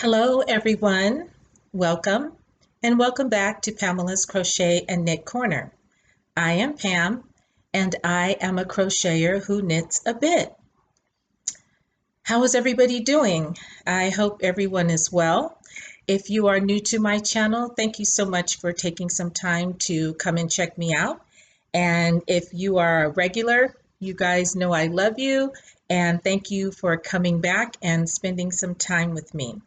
Hello everyone, welcome and welcome back to Pamela's Crochet and Knit Corner. I am Pam and I am a crocheter who knits a bit. How is everybody doing? I hope everyone is well. If you are new to my channel, thank you so much for taking some time to come and check me out. And if you are a regular, you guys know I love you and thank you for coming back and spending some time with me.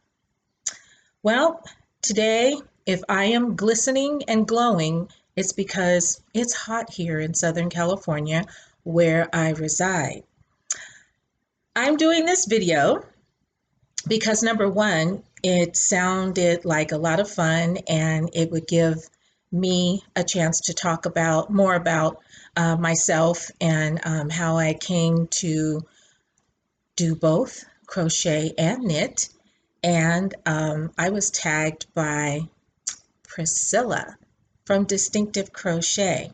Well, today, if I am glistening and glowing, it's because it's hot here in Southern California where I reside. I'm doing this video because number one, it sounded like a lot of fun and it would give me a chance to talk about more about myself and how I came to do both crochet and knit. And I was tagged by Pricilla from Distinctive Crochet.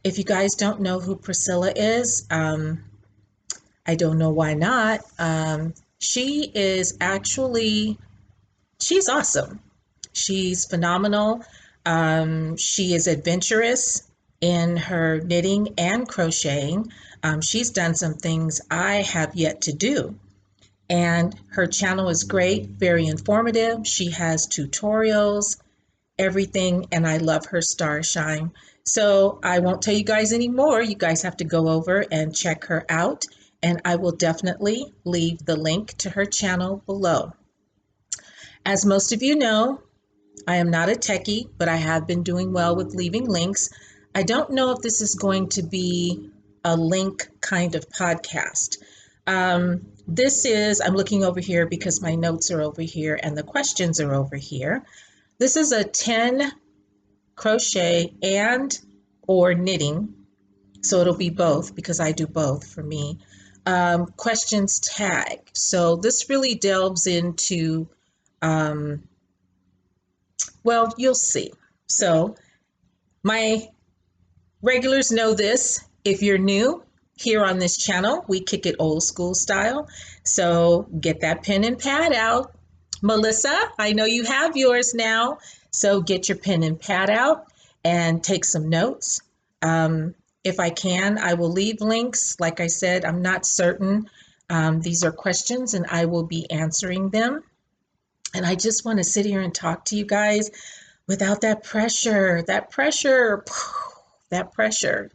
If you guys don't know who Pricilla is, I don't know why not. She is actually, she's awesome. She's phenomenal. She is adventurous in her knitting and crocheting. She's done some things I have yet to do. And her channel is great, very informative. She has tutorials, everything, and I love her star shine. So I won't tell you guys anymore. You guys have to go over and check her out, and I will definitely leave the link to her channel below. As most of you know, I am not a techie, but I have been doing well with leaving links. I don't know if this is going to be a link kind of podcast. This is, I'm looking over here because my notes are over here and the questions are over here. This is a 10 crochet and or knitting. So it'll be both because I do both for me. Questions tag. So this really delves into, well, you'll see. So my regulars know this. If you're new, here on this channel, we kick it old school style. So get that pen and pad out. Melissa, I know you have yours now. So get your pen and pad out and take some notes. If I can, I will leave links. Like I said, I'm not certain. These are questions and I will be answering them. And I just want to sit here and talk to you guys without that pressure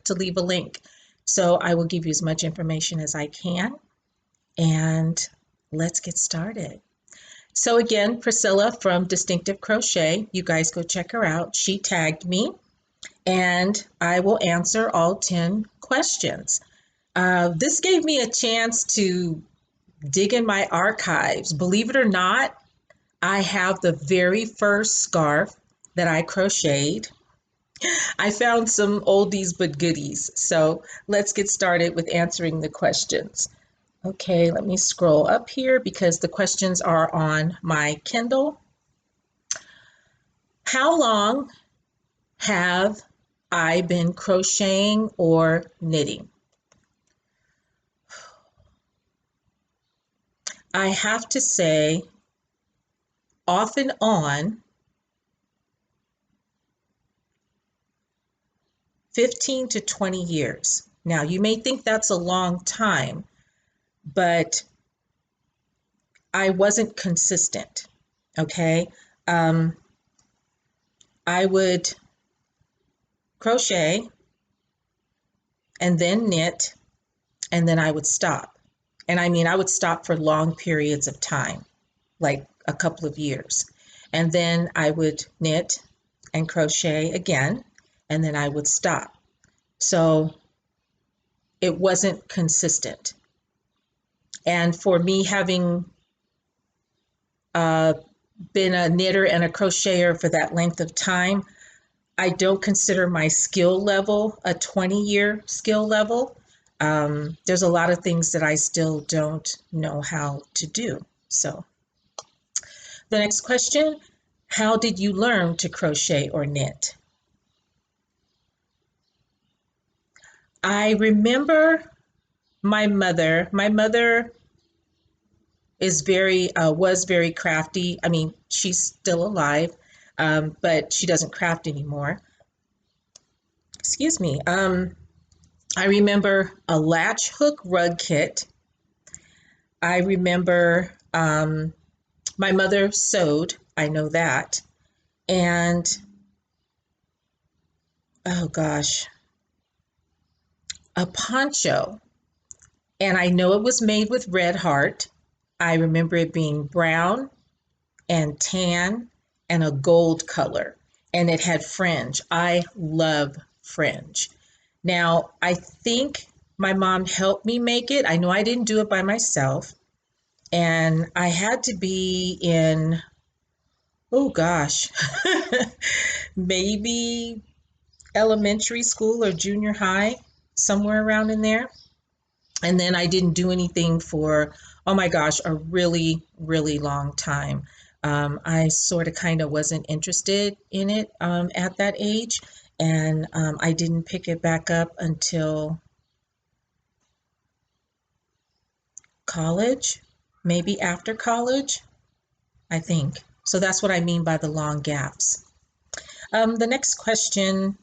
to leave a link. So I will give you as much information as I can, and let's get started. So again, Pricilla from Distinctive Crochet, you guys go check her out. She tagged me, and I will answer all 10 questions. This gave me a chance to dig in my archives. Believe it or not, I have the very first scarf that I crocheted. I found some oldies but goodies. So let's get started with answering the questions. Okay, let me scroll up here because the questions are on my Kindle. How long have I been crocheting or knitting? I have to say, off and on, 15 to 20 years. Now, you may think that's a long time, but I wasn't consistent, okay? I would crochet and then knit, and then I would stop. And I mean, I would stop for long periods of time, like a couple of years. And then I would knit and crochet again, and then I would stop. So it wasn't consistent. And for me, having been a knitter and a crocheter for that length of time, I don't consider my skill level a 20-year skill level. There's a lot of things that I still don't know how to do. So the next question, how did you learn to crochet or knit? I remember my mother is very was very crafty. I mean, she's still alive, but she doesn't craft anymore. Excuse me. I remember a latch hook rug kit. I remember my mother sewed. I know that. And oh gosh, a poncho. And I know it was made with red heart. I remember it being brown and tan and a gold color. And it had fringe. I love fringe. Now, I think my mom helped me make it. I know I didn't do it by myself. And I had to be in, oh gosh, maybe elementary school or junior high, somewhere around in there. And then I didn't do anything for, oh my gosh, a really, really long time. I sort of kind of wasn't interested in it at that age. And I didn't pick it back up until college, maybe after college, I think. So that's what I mean by the long gaps. The next question,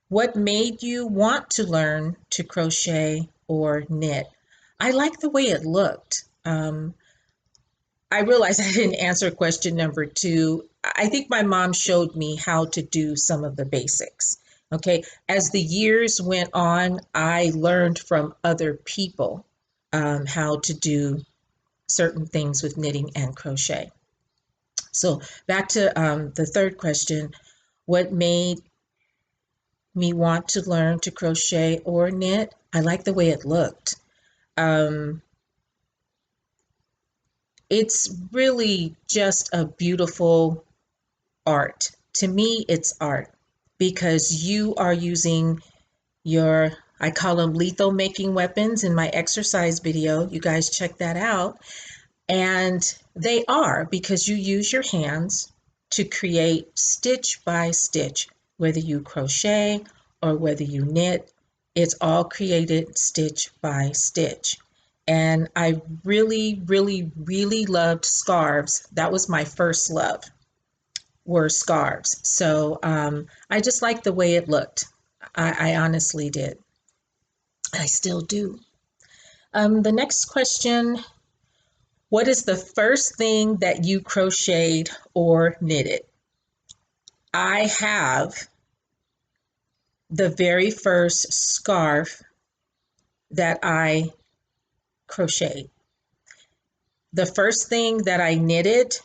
what made you want to learn to crochet or knit? I like the way it looked. I realized I didn't answer question number two. I think my mom showed me how to do some of the basics. Okay, as the years went on, I learned from other people how to do certain things with knitting and crochet. So back to the third question, what made me want to learn to crochet or knit? I like the way it looked. Um, it's really just a beautiful art. To me, it's art because you are using your, I call them lethal making weapons in my exercise video. You guys check that out. And they are because you use your hands to create stitch by stitch, whether you crochet or whether you knit, it's all created stitch by stitch. And I really, really, really loved scarves. That was my first love, were scarves. So I just liked the way it looked. I honestly did. I still do. The next question, what is the first thing that you crocheted or knitted? I have the very first scarf that I crocheted. The first thing that I knitted,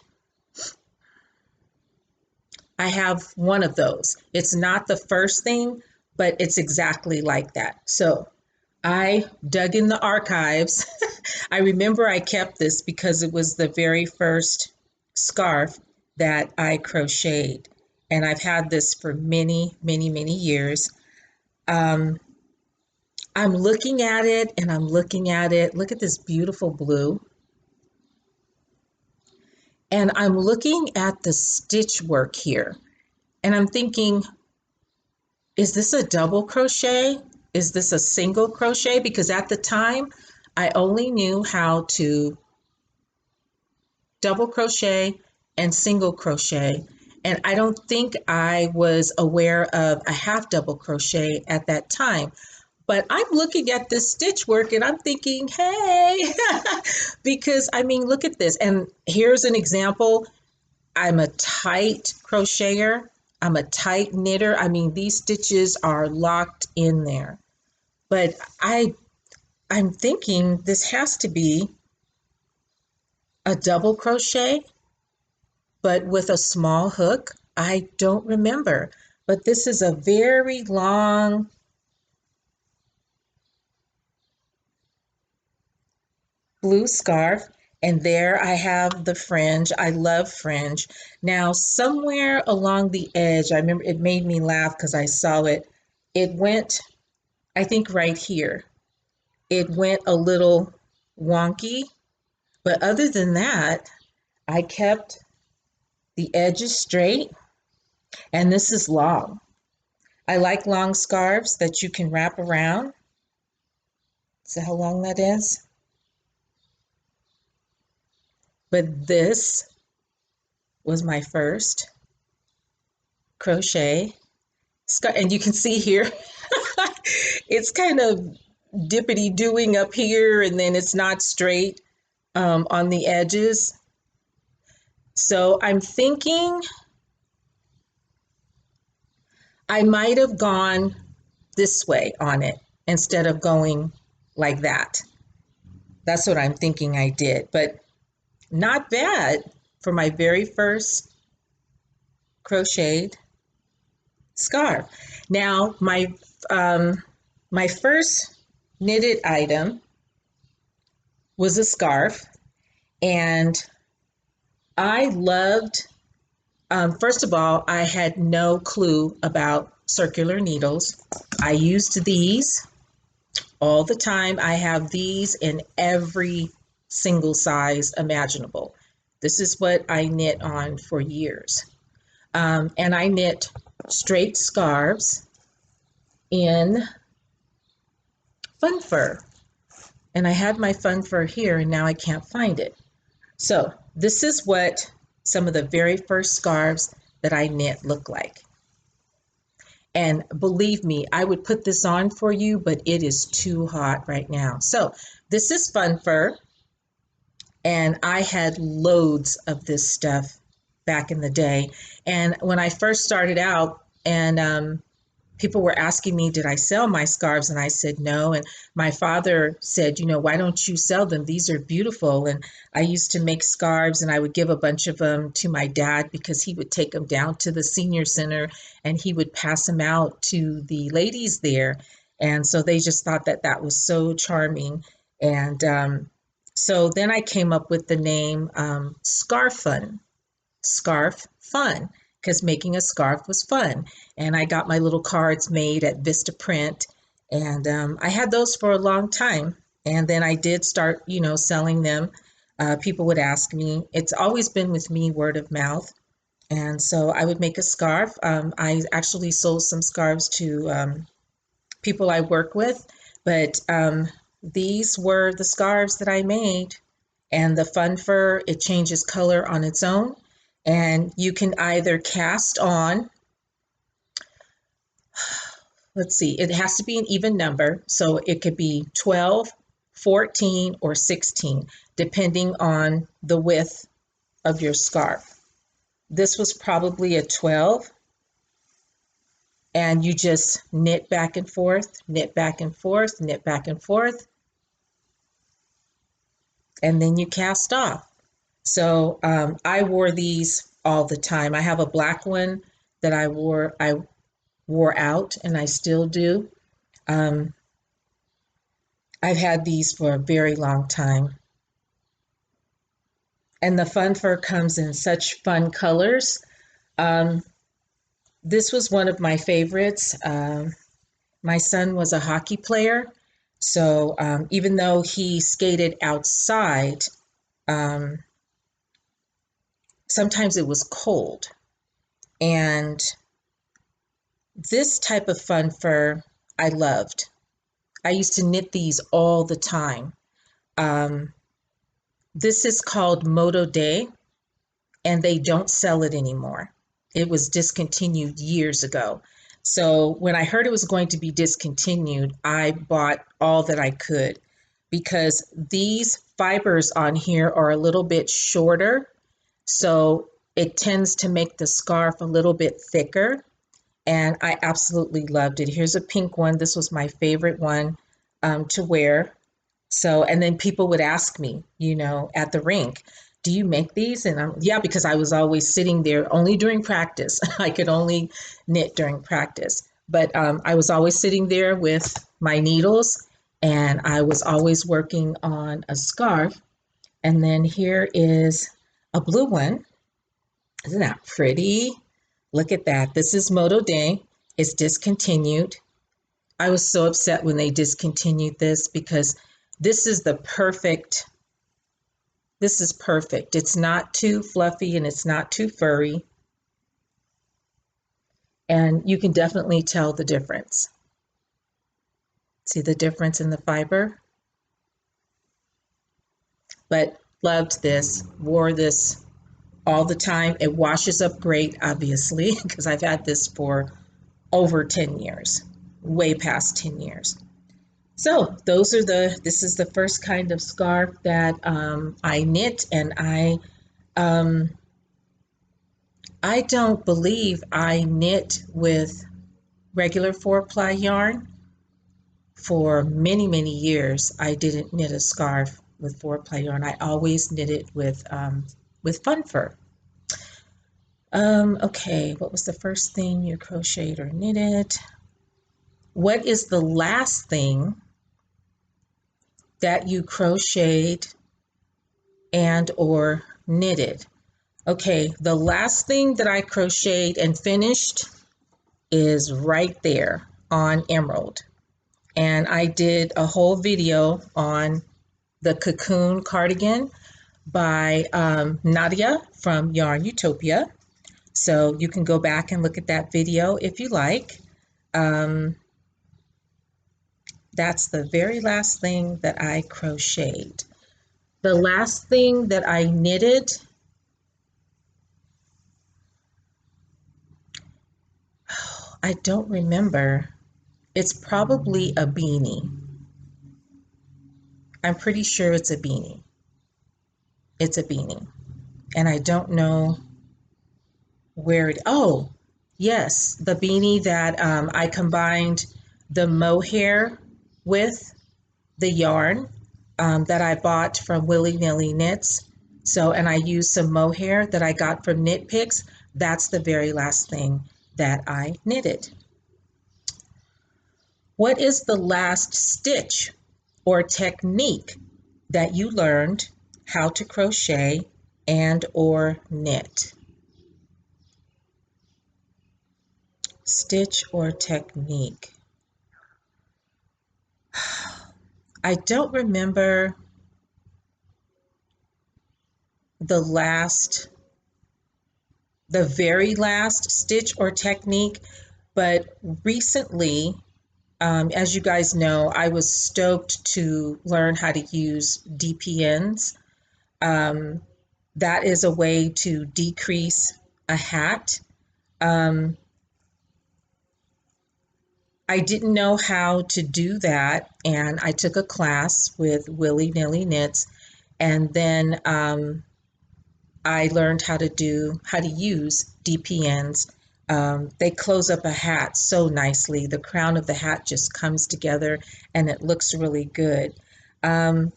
I have one of those. It's not the first thing, but it's exactly like that. So I dug in the archives. I remember I kept this because it was the very first scarf that I crocheted. And I've had this for many, many, many years. I'm looking at it and I'm looking at it. Look at this beautiful blue. And I'm looking at the stitch work here. And I'm thinking, is this a double crochet? Is this a single crochet? Because at the time, I only knew how to double crochet and single crochet. And I don't think I was aware of a half double crochet at that time. But I'm looking at this stitch work and I'm thinking, hey, because I mean, look at this. And here's an example. I'm a tight crocheter. I'm a tight knitter. I mean, these stitches are locked in there. But I'm thinking this has to be a double crochet, but with a small hook. I don't remember. But this is a very long blue scarf, and there I have the fringe. I love fringe. Now, somewhere along the edge, I remember it made me laugh because I saw it. It went, I think right here, it went a little wonky, but other than that, I kept the edges straight, and this is long. I like long scarves that you can wrap around. See how long that is? But this was my first crochet scarf. And you can see here, it's kind of dippity doing up here, and then it's not straight on the edges. So I'm thinking I might have gone this way on it instead of going like that. That's what I'm thinking I did, but not bad for my very first crocheted scarf. Now, my first knitted item was a scarf, and I loved, first of all, I had no clue about circular needles. I used these all the time. I have these in every single size imaginable. This is what I knit on for years. And I knit straight scarves in fun fur. And I had my fun fur here, and now I can't find it. So this is what some of the very first scarves that I knit look like. And believe me, I would put this on for you, but it is too hot right now. So this is fun fur, and I had loads of this stuff back in the day. And when I first started out, and people were asking me, did I sell my scarves? And I said no. And my father said, you know, why don't you sell them? These are beautiful. And I used to make scarves, and I would give a bunch of them to my dad because he would take them down to the senior center and he would pass them out to the ladies there. And so they just thought that that was so charming. And so then I came up with the name Scarf Fun, Scarf Fun, because making a scarf was fun. And I got my little cards made at Vista Print, and I had those for a long time. And then I did start, you know, selling them. People would ask me. It's always been with me, word of mouth. And so I would make a scarf. I actually sold some scarves to people I work with, but these were the scarves that I made. And the fun fur, it changes color on its own. And you can either cast on, let's see, it has to be an even number. So it could be 12, 14, or 16, depending on the width of your scarf. This was probably a 12. And you just knit back and forth, knit back and forth, knit back and forth. And then you cast off. So I wore these all the time. I have a black one that I wore out, and I still do. I've had these for a very long time. And the fun fur comes in such fun colors. This was one of my favorites. My son was a hockey player, so even though he skated outside, sometimes it was cold. And this type of fun fur I loved. I used to knit these all the time. This is called Moto Day, and they don't sell it anymore. It was discontinued years ago. So when I heard it was going to be discontinued, I bought all that I could, because these fibers on here are a little bit shorter. So it tends to make the scarf a little bit thicker, and I absolutely loved it. Here's a pink one. This was my favorite one to wear. So, and then people would ask me, you know, at the rink, do you make these? And yeah, because I was always sitting there only during practice. I could only knit during practice. But I was always sitting there with my needles, and I was always working on a scarf. And then here is a blue one. Isn't that pretty? Look at that. This is Moto Day. It's discontinued. I was so upset when they discontinued this, because this is the perfect, this is perfect. It's not too fluffy and it's not too furry. And you can definitely tell the difference. See the difference in the fiber? But Loved this, wore this all the time. It washes up great, obviously, because I've had this for over 10 years, way past 10 years. So this is the first kind of scarf that I knit, and I don't believe I knit with regular 4-ply yarn. For many, many years, I didn't knit a scarf with 4-ply yarn. I always knit it with fun fur. Okay, what was the first thing you crocheted or knitted? What is the last thing that you crocheted and or knitted? Okay, the last thing that I crocheted and finished is right there on Emerald. And I did a whole video on the cocoon cardigan by Nadia from Yarn Utopia. So you can go back and look at that video if you like. That's the very last thing that I crocheted. The last thing that I knitted, I don't remember. It's probably a beanie. I'm pretty sure it's a beanie. It's a beanie. And I don't know where it, oh, yes, the beanie that I combined the mohair with the yarn that I bought from Willie Nillie Knits. So, and I used some mohair that I got from Knit Picks. That's the very last thing that I knitted. What is the last stitch or technique that you learned how to crochet and or knit? Stitch or technique. I don't remember the very last stitch or technique, but recently, as you guys know, I was stoked to learn how to use DPNs. That is a way to decrease a hat. I didn't know how to do that, and I took a class with Willie Nillie Knits, and then I learned how to use DPNs. They close up a hat so nicely. The crown of the hat just comes together, and it looks really good. I'll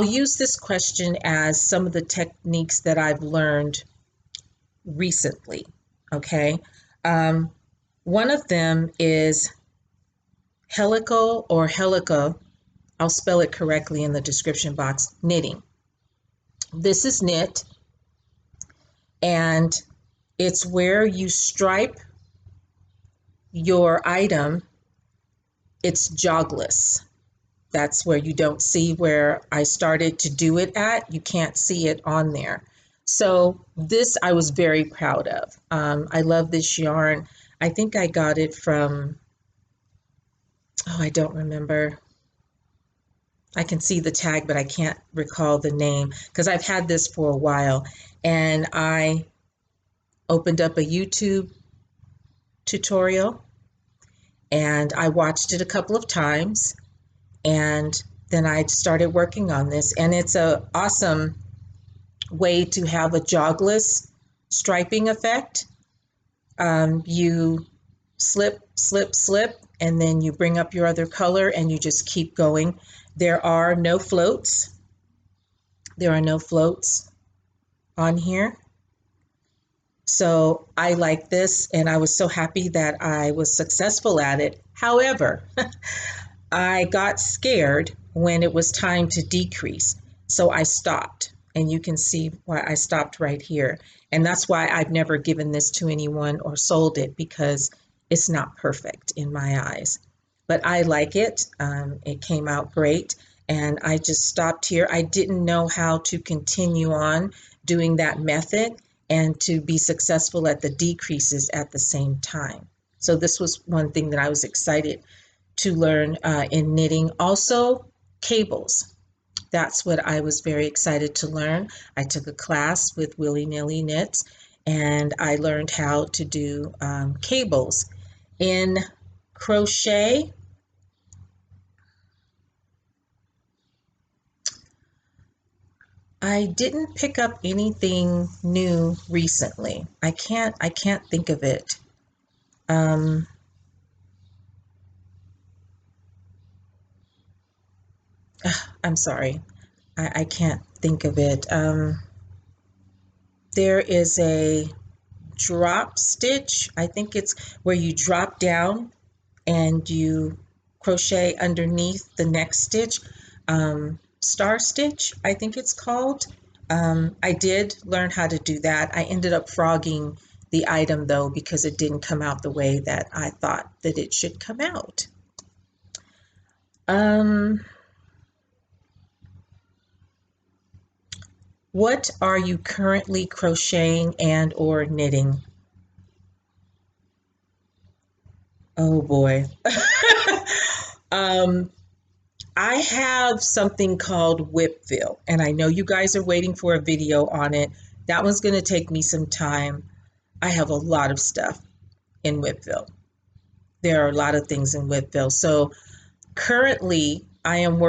use this question as some of the techniques that I've learned recently. Okay. One of them is helical or helica. I'll spell it correctly in the description box. Knitting. This is knit, and it's where you stripe your item. It's jogless. That's where you don't see where I started to do it at. You can't see it on there. So this I was very proud of. I love this yarn. I think I got it from, oh, I don't remember. I can see the tag, but I can't recall the name because I've had this for a while. And I opened up a YouTube tutorial and I watched it a couple of times, and then I started working on this. And it's an awesome way to have a jogless striping effect. You slip, slip, slip, and then you bring up your other color and you just keep going. There are no floats. There are no floats on here. So I like this, and I was so happy that I was successful at it. However, I got scared when it was time to decrease. So I stopped, and you can see why I stopped right here. And that's why I've never given this to anyone or sold it, because it's not perfect in my eyes. But I like it. It came out great. And I just stopped here. I didn't know how to continue on doing that method and to be successful at the decreases at the same time. So this was one thing that I was excited to learn in knitting. Also, cables. that's what I was very excited to learn. I took a class with Willie Nillie Knits, and I learned how to do cables. In crochet, I didn't pick up anything new recently. I can't think of it. Um, I'm sorry. I can't think of it. There is a drop stitch. I think it's where you drop down and you crochet underneath the next stitch. Star stitch, I think it's called. I did learn how to do that. I ended up frogging the item though because it didn't come out the way that I thought that it should come out. Um, what are you currently crocheting and or knitting? Oh boy. um, I have something called Whipville, and I know you guys are waiting for a video on it. That one's going to take me some time. I have a lot of stuff in Whipville. There are a lot of things in Whipville. So currently, I am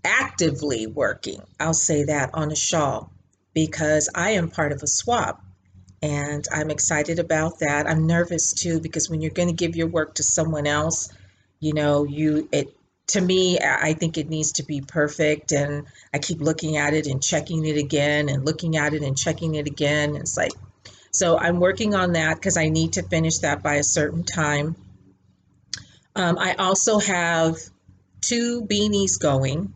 actively working, I'll say that, on a shawl because I am part of a swap. And I'm excited about that. I'm nervous too because when you're going to give your work to someone else, to me, I think it needs to be perfect. And I keep looking at it and checking it again and looking at it and checking it again. It's like, so I'm working on that because I need to finish that by a certain time. I also have two beanies going.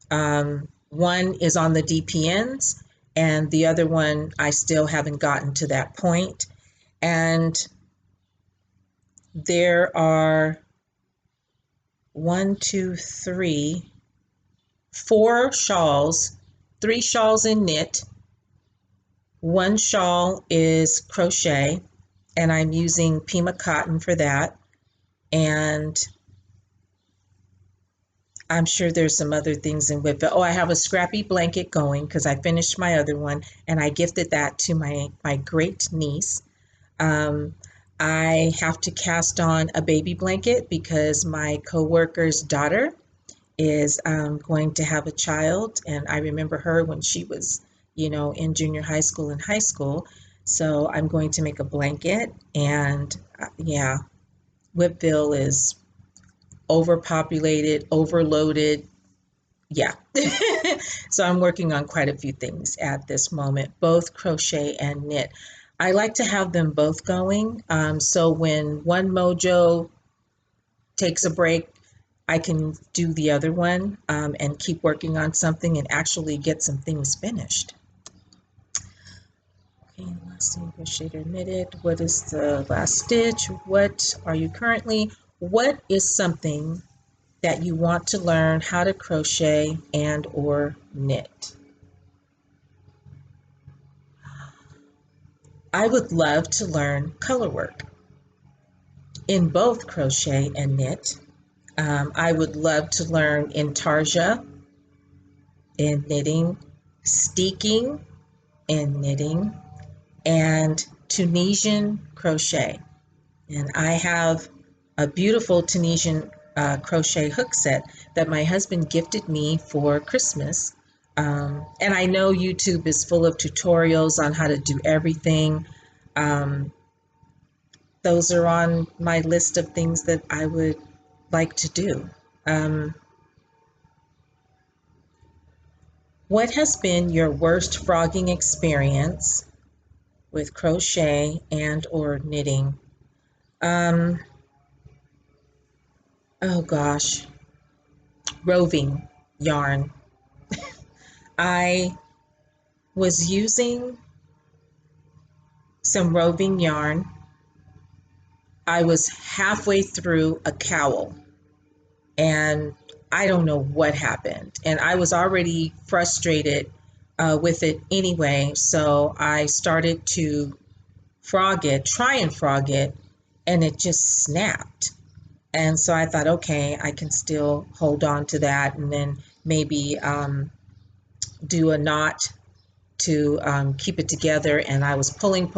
One is on the DPNs, and the other one I still haven't gotten to that point. And there are one, two, three, four shawls, three shawls in knit. One shawl is crochet, and I'm using Pima cotton for that. And I'm sure there's some other things in Whipville. Oh, I have a scrappy blanket going because I finished my other one and I gifted that to my great niece. Um, I have to cast on a baby blanket because my coworker's daughter is going to have a child, and I remember her when she was, in junior high school and high school. So I'm going to make a blanket, and yeah, Whipville is overpopulated, overloaded. Yeah. So I'm working on quite a few things at this moment, both crochet and knit. I like to have them both going. So when one mojo takes a break, I can do the other one and keep working on something and actually get some things finished. Okay, last thing, crocheted, knitted. What is the last stitch? What are you currently? What is something that you want to learn how to crochet and or knit? I would love to learn color work in both crochet and knit. I would love to learn intarsia in knitting, steeking in knitting, and Tunisian crochet. And I have a beautiful Tunisian crochet hook set that my husband gifted me for Christmas. And I know YouTube is full of tutorials on how to do everything. Um, those are on my list of things that I would like to do. Um, what has been your worst frogging experience with crochet and or knitting? Um, oh gosh, roving yarn. I was using some roving yarn. I was halfway through a cowl and I don't know what happened. And I was already frustrated with it anyway. So I started to try and frog it, and it just snapped. And so I thought, okay, I can still hold on to that and then maybe do a knot to keep it together. And I was pulling,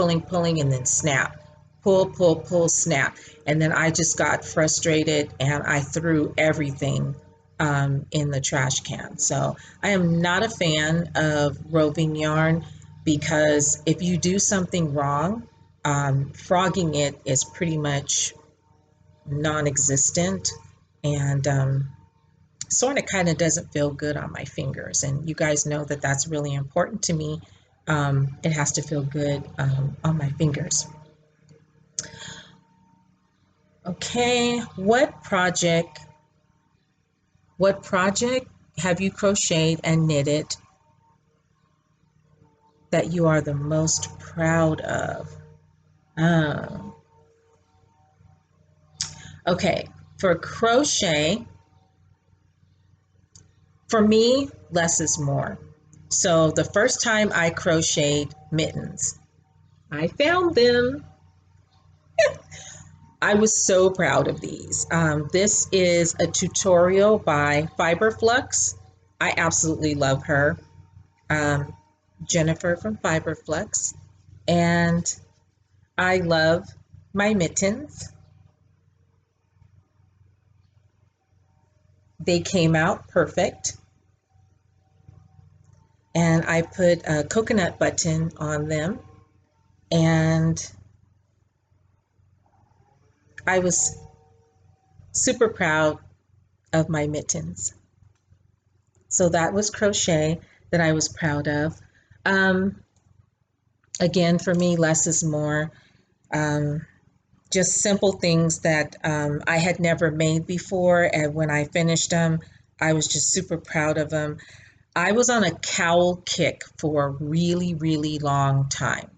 and then snap, pull, snap. And then I just got frustrated and I threw everything in the trash can. So I am not a fan of roving yarn because if you do something wrong, frogging it is pretty much non-existent, and sort of kind of doesn't feel good on my fingers. And you guys know that that's really important to me. It has to feel good on my fingers. Okay, what project have you crocheted and knitted that you are the most proud of? Um, okay, for crochet, for me, less is more. So the first time I crocheted mittens, I found them. I was so proud of these. This is a tutorial by Flux. I absolutely love her, um, Jennifer from Flux, and I love my mittens. They came out perfect, and I put a coconut button on them, and I was super proud of my mittens. So that was crochet that I was proud of. Um, Again, for me, less is more. Um, just simple things that I had never made before. And when I finished them, I was just super proud of them. I was on a cowl kick for a really, really long time.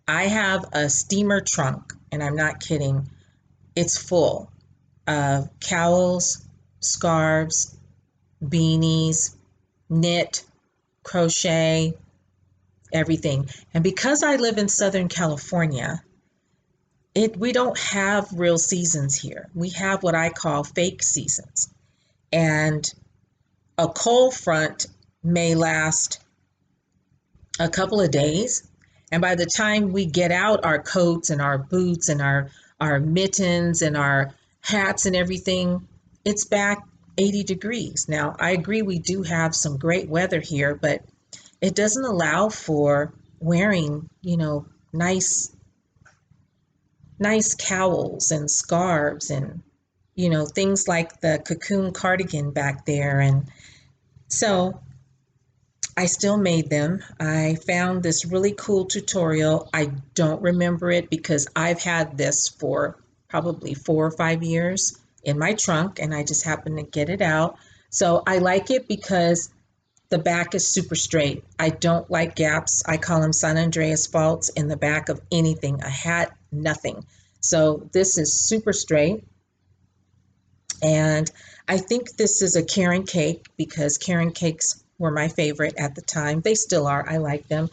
I have a steamer trunk, and I'm not kidding. It's full of cowls, scarves, beanies, knit, crochet, everything. And because I live in Southern California, we don't have real seasons here. We have what I call fake seasons. And a cold front may last a couple of days. And by the time we get out our coats and our boots and our mittens and our hats and everything, it's back 80 degrees. Now, I agree we do have some great weather here, but it doesn't allow for wearing, nice cowls and scarves and, things like the cocoon cardigan back there. And so I still made them. I found this really cool tutorial. I don't remember it because I've had this for probably 4 or 5 years in my trunk and I just happened to get it out. So I like it because the back is super straight. I don't like gaps. I call them San Andreas faults in the back of anything, a hat, nothing. So this is super straight. And I think this is a Karen cake because Karen cakes were my favorite at the time. They still are. I like them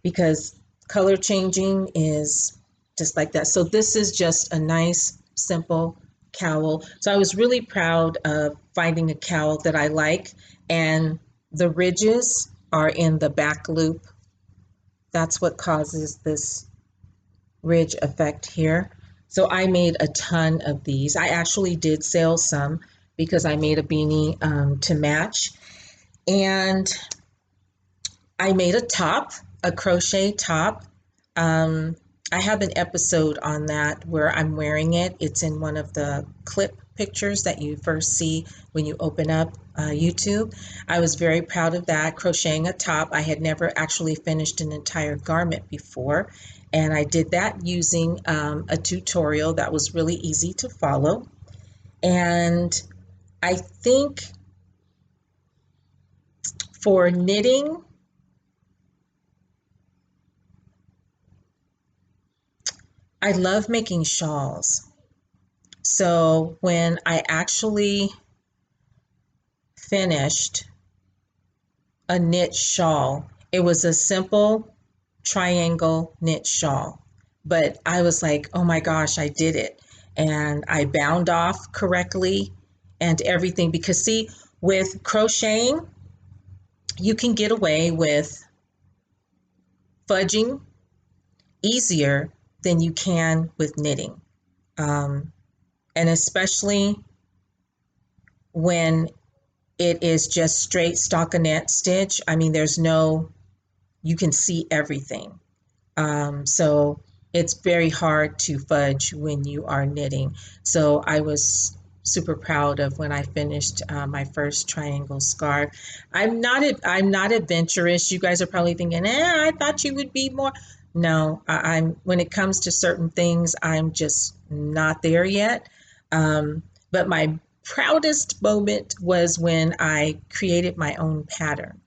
because color changing is just like that. So this is just a nice, simple cowl. So I was really proud of finding a cowl that I like. And the ridges are in the back loop. That's what causes this ridge effect here. So I made a ton of these. I actually did sell some because I made a beanie to match. And I made a top, a crochet top. I have an episode on that where I'm wearing it. It's in one of the clip pictures that you first see when you open up YouTube. I was very proud of that, crocheting a top. I had never actually finished an entire garment before, and I did that using a tutorial that was really easy to follow. And I think for knitting, I love making shawls. So when I actually finished a knit shawl, it was a simple triangle knit shawl. But I was like, oh my gosh, I did it. and I bound off correctly and everything. Because see, with crocheting, you can get away with fudging easier than you can with knitting. And especially when it is just straight stockinette stitch. I mean, you can see everything. So it's very hard to fudge when you are knitting. So I was super proud of when I finished my first triangle scarf. I'm not adventurous. You guys are probably thinking, I thought you would be more. No, I'm when it comes to certain things, I'm just not there yet. But my proudest moment was when I created my own pattern.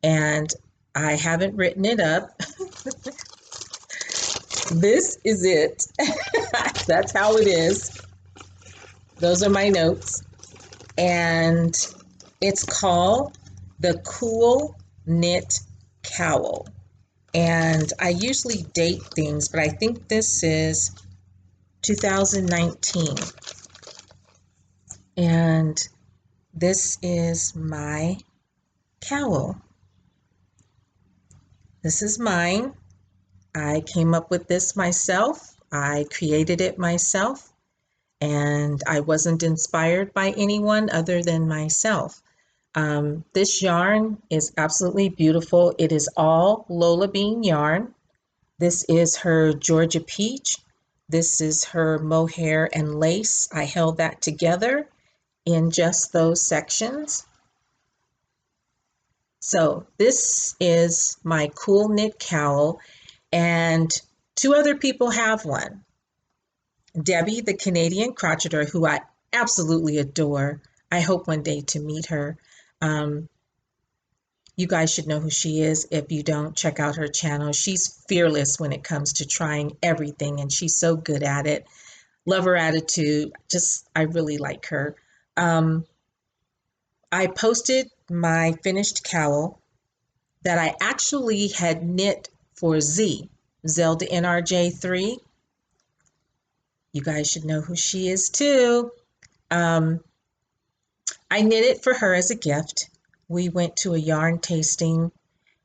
And I haven't written it up. This is it. That's how it is. Those are my notes. And it's called the Cool Knit Cowl. And I usually date things, but I think this is 2019. And this is my cowl. This is mine. I came up with this myself. I created it myself, and I wasn't inspired by anyone other than myself. This yarn is absolutely beautiful. It is all Lola Bean yarn. This is her Georgia Peach. This is her mohair and lace. I held that together in just those sections. So this is my Cool Knit Cowl, and two other people have one. Debbie, the Canadian crocheter, who I absolutely adore. I hope one day to meet her. You guys should know who she is. If you don't, check out her channel. She's fearless when it comes to trying everything, and she's so good at it. Love her attitude. I really like her. I posted my finished cowl that I actually had knit for Zelda NRJ3. You guys should know who she is too. I knit it for her as a gift. We went to a yarn tasting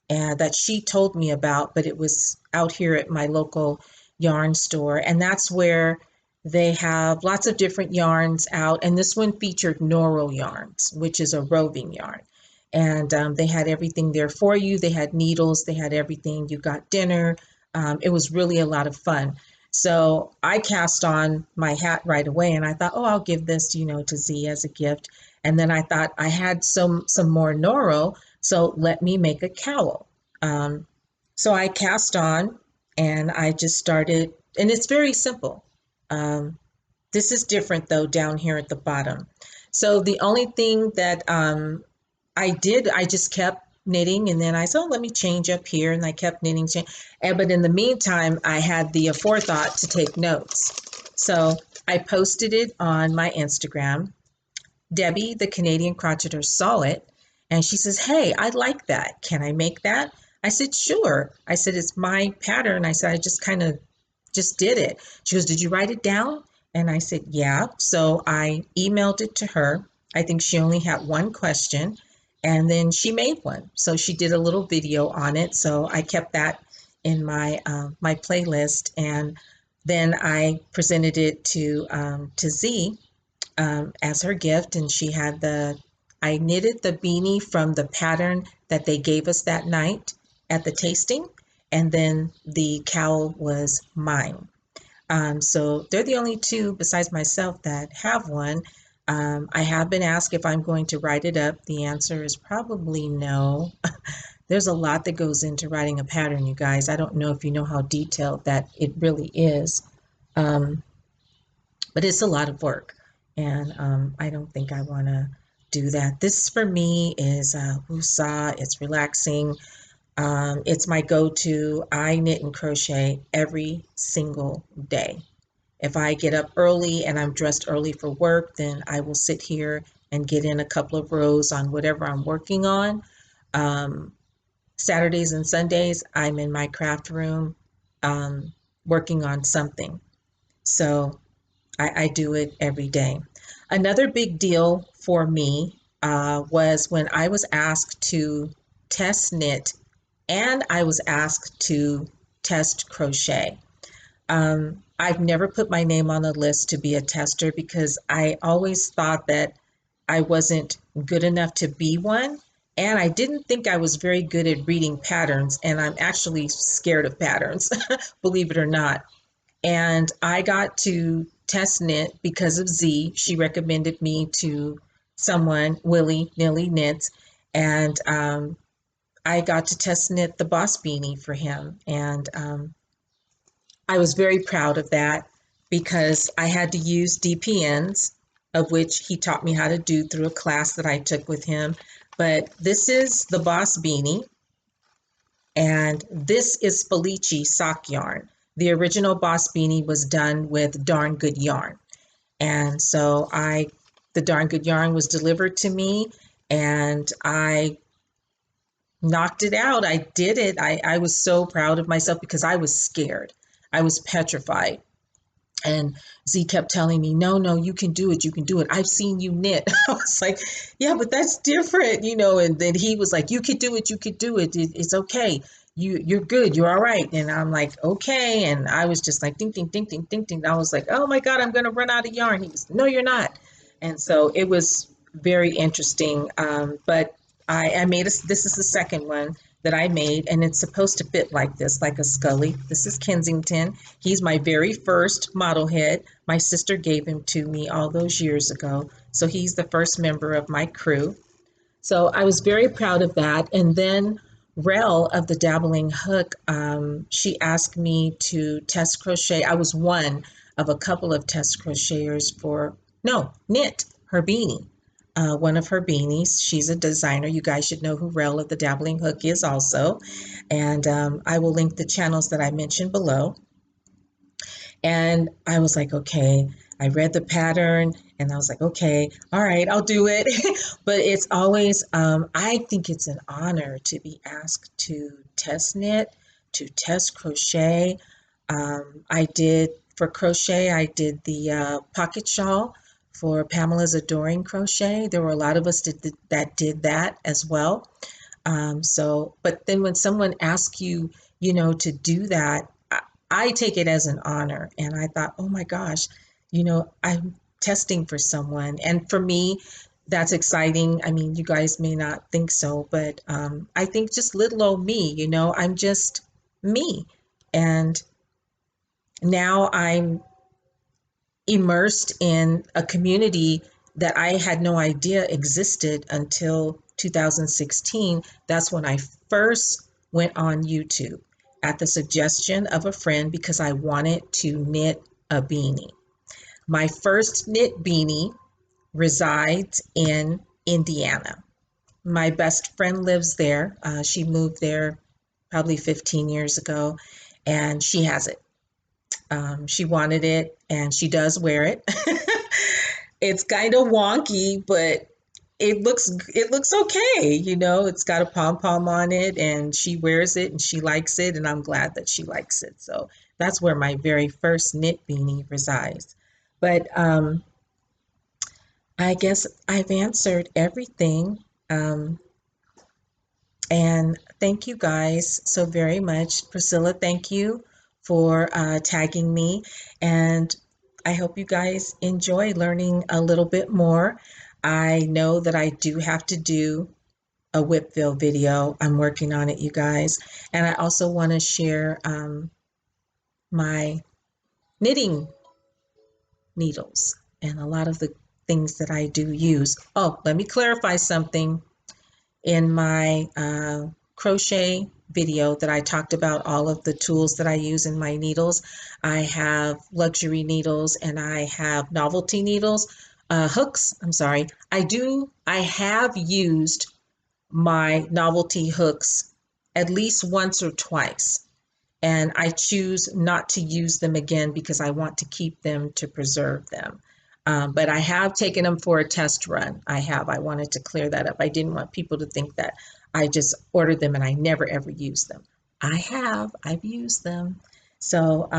that she told me about, but it was out here at my local yarn store. And that's where they have lots of different yarns out. And this one featured Norol yarns, which is a roving yarn. And they had everything there for you. They had needles, they had everything. You got dinner. It was really a lot of fun. So I cast on my hat right away, and I thought, oh, I'll give this, to Z as a gift. And then I thought I had some more Noro, so let me make a cowl. So I cast on, and I just started, and it's very simple. This is different though down here at the bottom. So the only thing that I just kept knitting, and then I said, oh, let me change up here, and I kept knitting. But in the meantime, I had the forethought to take notes. So I posted it on my Instagram. Debbie, the Canadian crocheter, saw it, and she says, hey, I like that. Can I make that? I said, sure. I said, it's my pattern. I said, I just kind of just did it. She goes, did you write it down? And I said, yeah. So I emailed it to her. I think she only had one question, and then she made one. So she did a little video on it. So I kept that in my my playlist, and then I presented it to Z as her gift, and she had I knitted the beanie from the pattern that they gave us that night at the tasting, and then the cowl was mine. So they're the only two besides myself that have one. I have been asked if I'm going to write it up. The answer is probably no. There's a lot that goes into writing a pattern, you guys. I don't know if you know how detailed that it really is, but it's a lot of work, and I don't think I want to do that. This for me is woosah. It's relaxing. It's my go-to. I knit and crochet every single day. If I get up early and I'm dressed early for work, then I will sit here and get in a couple of rows on whatever I'm working on. Saturdays and Sundays, I'm in my craft room working on something. So I do it every day. Another big deal for me was when I was asked to test knit and I was asked to test crochet. I've never put my name on the list to be a tester because I always thought that I wasn't good enough to be one. And I didn't think I was very good at reading patterns. And I'm actually scared of patterns, believe it or not. And I got to test knit because of Z. She recommended me to someone, Willie, Nillie Knits. And I got to test knit the boss beanie for him. And I was very proud of that because I had to use DPNs, of which he taught me how to do through a class that I took with him. But this is the boss beanie, and this is Felici sock yarn. The original boss beanie was done with darn good yarn. And so the darn good yarn was delivered to me and I knocked it out. I did it. I was so proud of myself because I was scared. I was petrified. And Z kept telling me, no, no, you can do it. You can do it. I've seen you knit. I was like, yeah, but that's different, you know. And then he was like, you could do it. You could do it. It's okay. You're good. You're all right. And I'm like, okay. And I was just like, ding, ding, ding, ding, ding, ding. I was like, oh my God, I'm going to run out of yarn. He was, no, you're not. And so it was very interesting. But I made this is the second one that I made, and it's supposed to fit like this, like a Scully. This is Kensington. He's my very first model head. My sister gave him to me all those years ago. So he's the first member of my crew. So I was very proud of that. And then Rell of the Dabbling Hook, she asked me to test crochet. I was one of a couple of test crocheters knit her beanie. One of her beanies. She's a designer. You guys should know who Rell of the Dabbling Hook is also. And I will link the channels that I mentioned below. And I was like, okay, I read the pattern and I was like, okay, all right, I'll do it. But it's always, I think it's an honor to be asked to test knit, to test crochet. I did, for crochet, I did the pocket shawl for Pamela's Adoring Crochet. There were a lot of us that did that as well. But then when someone asks you, to do that, I take it as an honor. And I thought, oh my gosh, I'm testing for someone. And for me, that's exciting. I mean, you guys may not think so, but I think just little old me, I'm just me. And now I'm immersed in a community that I had no idea existed until 2016. That's when I first went on YouTube at the suggestion of a friend because I wanted to knit a beanie. My first knit beanie resides in Indiana. My best friend lives there. She moved there probably 15 years ago, and she has it. She wanted it, and she does wear it. It's kind of wonky, but it looks okay. It's got a pom pom on it, and she wears it, and she likes it, and I'm glad that she likes it. So that's where my very first knit beanie resides. But I guess I've answered everything. And thank you guys so very much. Priscilla, thank you for tagging me. And I hope you guys enjoy learning a little bit more. I know that I do have to do a Whipville video. I'm working on it, you guys. And I also want to share my knitting needles and a lot of the things that I do use. Oh, let me clarify something. In my crochet video that I talked about all of the tools that I use in my needles, I have luxury needles and I have novelty needles, hooks, I'm sorry. I have used my novelty hooks at least once or twice, and I choose not to use them again because I want to keep them to preserve them. But I have taken them for a test run. I wanted to clear that up. I didn't want people to think that I just ordered them and I never ever used them. I've used them. So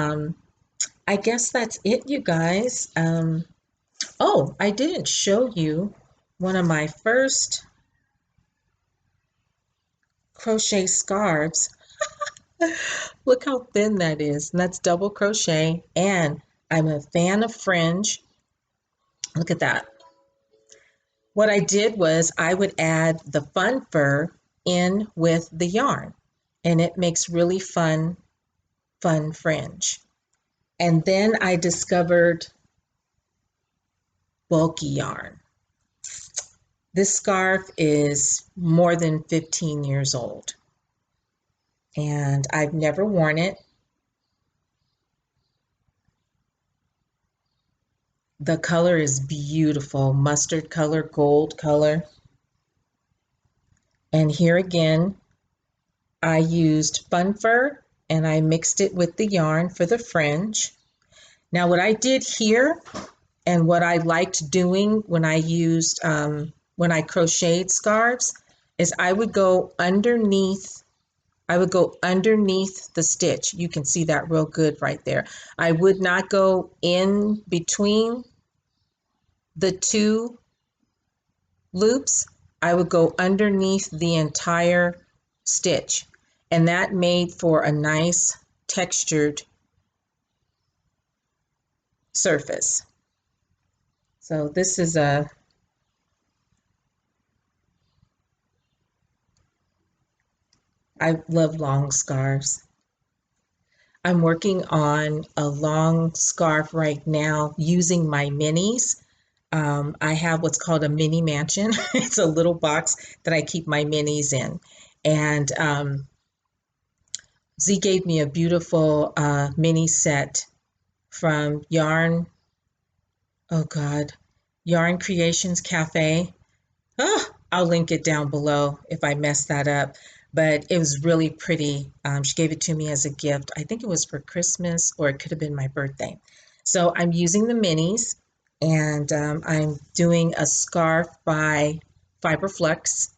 I guess that's it, you guys. Oh, I didn't show you one of my first crochet scarves. Look how thin that is. And that's double crochet. And I'm a fan of fringe. Look at that. What I did was I would add the fun fur in with the yarn, and it makes really fun fringe. And then I discovered bulky yarn. This scarf is more than 15 years old, and I've never worn it. The color is beautiful, mustard color, gold color. And here again, I used fun fur and I mixed it with the yarn for the fringe. Now what I did here and what I liked doing when I used, when I crocheted scarves is I would go underneath the stitch. You can see that real good right there. I would not go in between the two loops. I would go underneath the entire stitch, and that made for a nice textured surface. So this is I love long scarves. I'm working on a long scarf right now using my minis. I have what's called a mini mansion. It's a little box that I keep my minis in. And Z gave me a beautiful mini set from Yarn, oh God, Yarn Creations Cafe. Oh, I'll link it down below if I mess that up. But it was really pretty. She gave it to me as a gift. I think it was for Christmas or it could have been my birthday. So I'm using the minis, and I'm doing a scarf by Fiber Flux,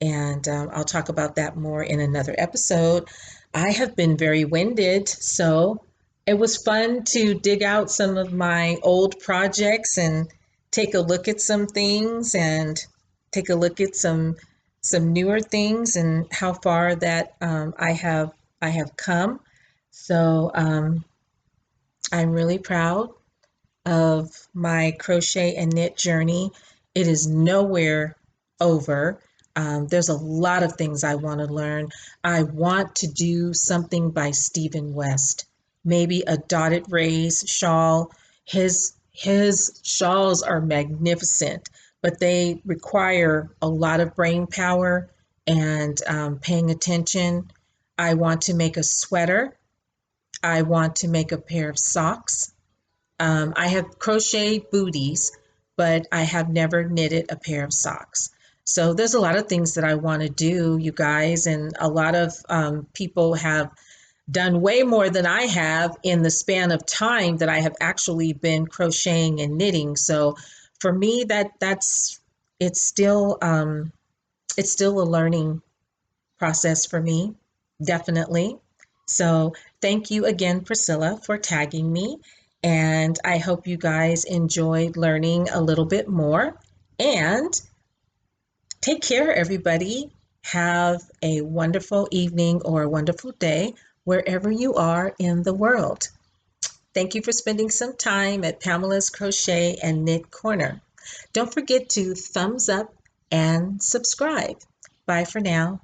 and I'll talk about that more in another episode. I have been very winded, so it was fun to dig out some of my old projects and take a look at some things and take a look at some newer things and how far that I have come. So I'm really proud of my crochet and knit journey. It is nowhere over. There's a lot of things I want to learn. I want to do something by Stephen West, maybe a dotted rays shawl. His shawls are magnificent, but they require a lot of brain power and paying attention. I want to make a sweater. I want to make a pair of socks. I have crocheted booties, but I have never knitted a pair of socks. So there's a lot of things that I want to do, you guys, and a lot of people have done way more than I have in the span of time that I have actually been crocheting and knitting. So for me, that's it's still a learning process for me, definitely. So thank you again, Priscilla, for tagging me. And I hope you guys enjoyed learning a little bit more. And take care, everybody. Have a wonderful evening or a wonderful day wherever you are in the world. Thank you for spending some time at Pamela's Crochet and Knit Corner. Don't forget to thumbs up and subscribe. Bye for now.